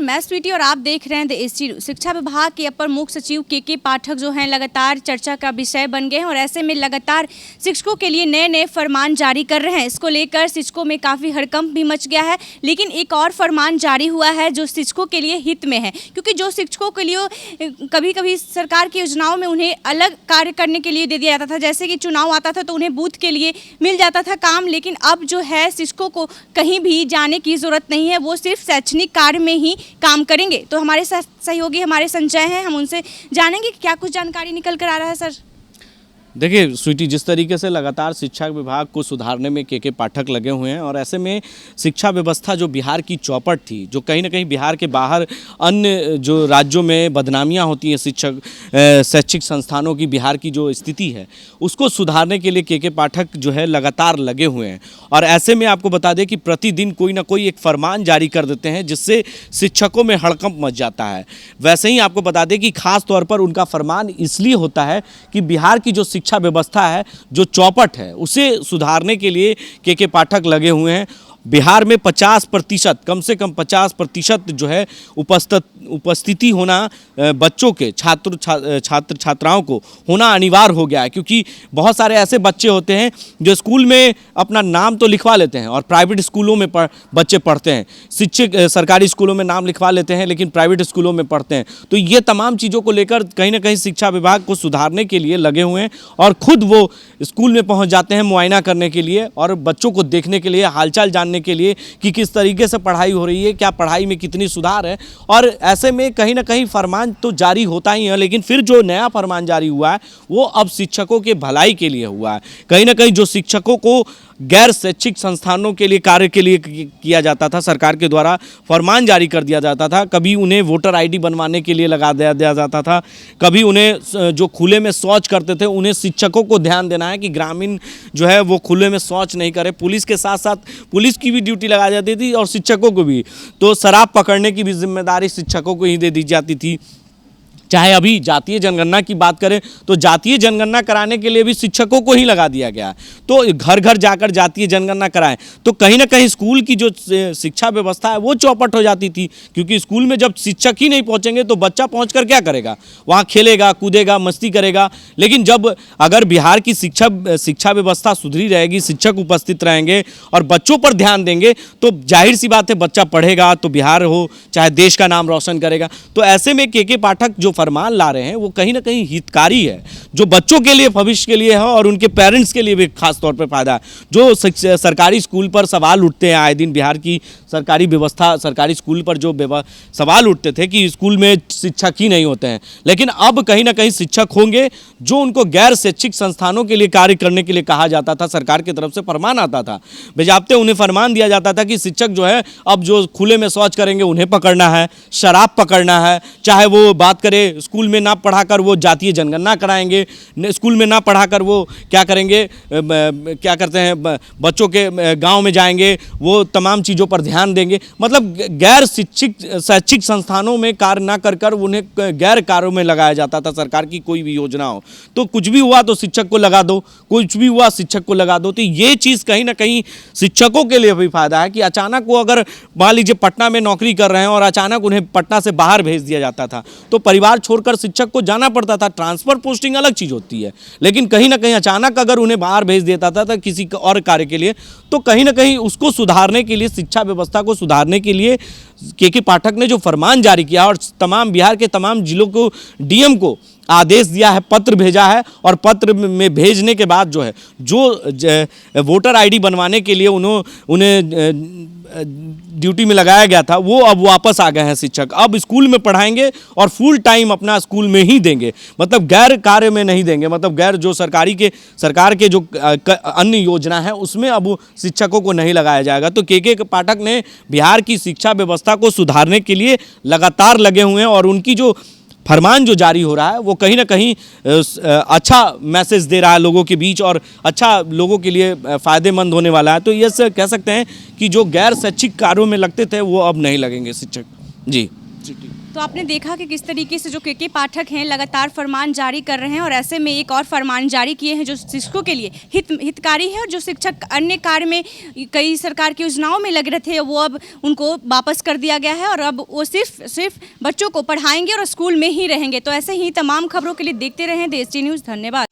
मैं स्वीटी और आप देख रहे हैं द एसटी। शिक्षा विभाग के अपर मुख्य सचिव के पाठक जो हैं लगातार चर्चा का विषय बन गए हैं और ऐसे में लगातार शिक्षकों के लिए नए नए फरमान जारी कर रहे हैं। इसको लेकर शिक्षकों में काफ़ी हड़कंप भी मच गया है, लेकिन एक और फरमान जारी हुआ है जो शिक्षकों के लिए हित में है, क्योंकि जो शिक्षकों के लिए कभी कभी सरकार की योजनाओं में उन्हें अलग कार्य करने के लिए दे दिया जाता था, जैसे कि चुनाव आता था तो उन्हें बूथ के लिए मिल जाता था काम, लेकिन अब जो है शिक्षकों को कहीं भी जाने की ज़रूरत नहीं है, वो सिर्फ शैक्षणिक कार्य में ही काम करेंगे। तो हमारे साथ सहयोगी हमारे संजय हैं, हम उनसे जानेंगे कि क्या कुछ जानकारी निकल कर आ रहा है। सर देखिए स्वीटी, जिस तरीके से लगातार शिक्षा विभाग को सुधारने में के पाठक लगे हुए हैं और ऐसे में शिक्षा व्यवस्था जो बिहार की चौपट थी, जो कहीं ना कहीं बिहार के बाहर अन्य जो राज्यों में बदनामियां होती हैं शैक्षिक संस्थानों की, बिहार की जो स्थिति है उसको सुधारने के लिए के पाठक जो है लगातार लगे हुए हैं। और ऐसे में आपको बता दें कि प्रतिदिन कोई ना कोई एक फरमान जारी कर देते हैं जिससे शिक्षकों में हड़कंप मच जाता है। वैसे ही आपको बता दें कि खास तौर पर उनका फरमान इसलिए होता है कि बिहार की जो शिक्षा व्यवस्था है, जो चौपट है, उसे सुधारने के लिए के पाठक लगे हुए हैं। बिहार में 50%, कम से कम 50% जो है उपस्थिति होना बच्चों के छात्राओं को होना अनिवार्य हो गया है, क्योंकि बहुत सारे ऐसे बच्चे होते हैं जो स्कूल में अपना नाम तो लिखवा लेते हैं और प्राइवेट स्कूलों में बच्चे पढ़ते हैं, शिक्षक सरकारी स्कूलों में नाम लिखवा लेते हैं लेकिन प्राइवेट स्कूलों में पढ़ते हैं। तो ये तमाम चीज़ों को लेकर कहीं ना कहीं शिक्षा विभाग को सुधारने के लिए लगे हुए हैं और खुद वो स्कूल में पहुँच जाते हैं मुआयना करने के लिए और बच्चों को देखने के लिए, हालचाल जानने के लिए कि किस तरीके से पढ़ाई हो रही है, क्या पढ़ाई में कितनी सुधार है। और ऐसे में कहीं ना कहीं फरमान तो जारी होता ही है, लेकिन फिर जो नया फरमान जारी हुआ है वो अब शिक्षकों के भलाई के लिए हुआ है। कहीं ना कहीं जो शिक्षकों को गैर शैक्षिक संस्थानों के लिए कार्य के लिए किया जाता था, सरकार के द्वारा फरमान जारी कर दिया जाता था। कभी उन्हें वोटर आईडी बनवाने के लिए लगा दिया जाता था, कभी उन्हें जो खुले में शौच करते थे उन्हें शिक्षकों को ध्यान देना है कि ग्रामीण जो है वो खुले में शौच नहीं करे। पुलिस के साथ साथ पुलिस की भी ड्यूटी लगा जाती थी और शिक्षकों को भी, तो शराब पकड़ने की भी जिम्मेदारी शिक्षकों को ही दे दी जाती थी। चाहे अभी जातीय जनगणना की बात करें तो जातीय जनगणना कराने के लिए भी शिक्षकों को ही लगा दिया गया, तो घर घर जाकर जातीय जनगणना कराएं। तो कहीं ना कहीं स्कूल की जो शिक्षा व्यवस्था है वो चौपट हो जाती थी, क्योंकि स्कूल में जब शिक्षक ही नहीं पहुंचेंगे तो बच्चा पहुंचकर क्या करेगा, वहां खेलेगा, कूदेगा, मस्ती करेगा। लेकिन जब अगर बिहार की शिक्षा व्यवस्था सुधरी रहेगी, शिक्षक उपस्थित रहेंगे और बच्चों पर ध्यान देंगे, तो जाहिर सी बात है बच्चा पढ़ेगा तो बिहार हो चाहे देश का नाम रोशन करेगा। तो ऐसे में के पाठक जो फरमान ला रहे हैं वो कहीं ना कहीं हितकारी है, जो बच्चों के लिए, भविष्य के लिए है और उनके पेरेंट्स के लिए भी खास तौर पर फायदा है। जो सरकारी स्कूल पर सवाल उठते हैं आए दिन, बिहार की सरकारी व्यवस्था, सरकारी स्कूल पर जो सवाल उठते थे कि स्कूल में शिक्षक ही नहीं होते हैं, लेकिन अब कहीं ना कहीं शिक्षक होंगे। जो उनको गैर शैक्षिक संस्थानों के लिए कार्य करने के लिए कहा जाता था, सरकार की तरफ से फरमान आता था, बेजाबते उन्हें फरमान दिया जाता था कि शिक्षक जो है अब जो खुले में शौच करेंगे उन्हें पकड़ना है, शराब पकड़ना है, चाहे वो बात करे स्कूल में ना पढ़ाकर वो जातीय जनगणना कराएंगे, स्कूल में ना पढ़ाकर वो क्या करेंगे, क्या करते हैं, बच्चों के गांव में जाएंगे, वो तमाम चीज़ों पर ध्यान देंगे। मतलब गैर शैक्षिक संस्थानों में कार्य ना कर उन्हें गैर कार्यों में लगाया जाता था। सरकार की कोई भी योजना हो तो कुछ भी हुआ तो शिक्षक को लगा दो, कुछ भी हुआ शिक्षक को लगा दो। तो ये चीज़ कहीं ना कहीं शिक्षकों के लिए भी फायदा है कि अचानक वो अगर मान लीजिए पटना में नौकरी कर रहे हैं और अचानक उन्हें पटना से बाहर भेज दिया जाता था तो परिवार छोड़कर शिक्षक को जाना पड़ता था। ट्रांसफर पोस्टिंग अलग चीज़ होती है, लेकिन कहीं ना कहीं अचानक अगर उन्हें बाहर भेज देता था किसी और कार्य के लिए, तो कहीं ना कहीं उसको सुधारने के लिए, शिक्षा व्यवस्था को सुधारने के लिए के पाठक ने जो फरमान जारी किया और तमाम बिहार के तमाम जिलों को, डीएम को आदेश दिया है, पत्र भेजा है और पत्र में भेजने के बाद जो है जो वोटर आईडी बनवाने के लिए उन्हें ड्यूटी में लगाया गया था वो अब वापस आ गए हैं शिक्षक। अब स्कूल में पढ़ाएंगे और फुल टाइम अपना स्कूल में ही देंगे, मतलब गैर कार्य में नहीं देंगे, मतलब गैर जो सरकार के जो अन्य योजना है उसमें अब शिक्षकों को नहीं लगाया जाएगा। तो के पाठक ने बिहार की शिक्षा व्यवस्था को सुधारने के लिए लगातार लगे हुए हैं और उनकी जो फरमान जो जारी हो रहा है वो कहीं ना कहीं अच्छा मैसेज दे रहा है लोगों के बीच और अच्छा लोगों के लिए फ़ायदेमंद होने वाला है। तो ये से कह सकते हैं कि जो गैर शैक्षिक कार्यों में लगते थे वो अब नहीं लगेंगे शिक्षक। जी। तो आपने देखा कि किस तरीके से जो के पाठक हैं लगातार फरमान जारी कर रहे हैं और ऐसे में एक और फरमान जारी किए हैं जो शिक्षकों के लिए हितकारी है और जो शिक्षक अन्य कार्य में कई सरकार की योजनाओं में लग रहे थे वो अब उनको वापस कर दिया गया है और अब वो सिर्फ बच्चों को पढ़ाएंगे और स्कूल में ही रहेंगे। तो ऐसे ही तमाम खबरों के लिए देखते रहें देश टी न्यूज़। धन्यवाद।